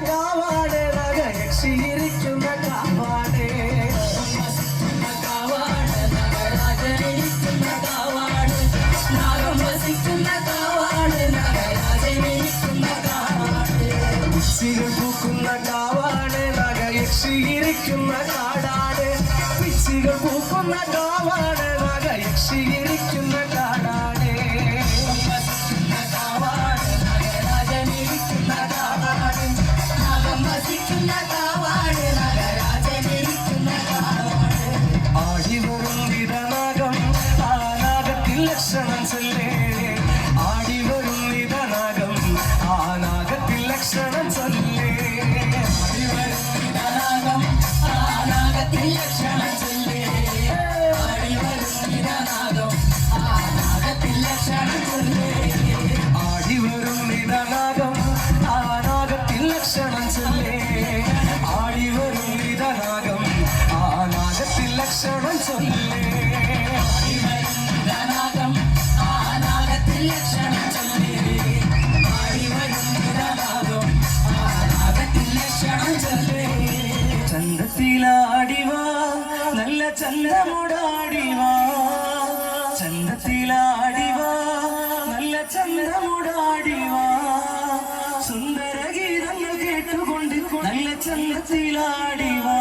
കാവാട് നഗയക്ഷിയിരിക്കുന്ന കാവാട് നഗരാജനിരിക്കുന്ന കാവാട് നാഗം വസിക്കുന്ന കാവാട് നഗരാജനിരിക്കുന്ന കാവാട് പിച്ചികൾ പൂക്കുന്ന കാവാട് നഗയക്ഷിയിരിക്കുന്ന കാടാട് പിച്ചികൾ പൂക്കുന്ന കാവാട് നഗയക്ഷിയിരിക്കുന്ന കാടാട് ലക്ഷണം ചൊല്ലേ ആടി വരും നിധനാഗം ആ നാഗത്തിൽ ലക്ഷണം ചൊല്ലേ ആടി വരും നിധനാഗം ആ നാഗത്തിൽ ലക്ഷണം ചൊല്ലേ ആടി വരും നിധനാഗം ആ നാഗത്തിൽ ലക്ഷണം ചൊല്ലേ ആടി വരും നിധനാഗം ആ നാഗത്തിൽ ലക്ഷണം ചൊല്ലേ ആടി വരും നിധനാഗം ആ നാഗത്തിൽ ലക്ഷണം ചൊല്ലേ ചന്തത്തിലാടിവാ നല്ല ചന്തമുടാടിവാ ചന്തത്തിലാടിവാ നല്ല ചന്തമുടാടിവാ സുന്ദര ഗീതങ്ങൾ കേട്ടുകൊണ്ട് നല്ല ചന്തത്തിലാടിവാ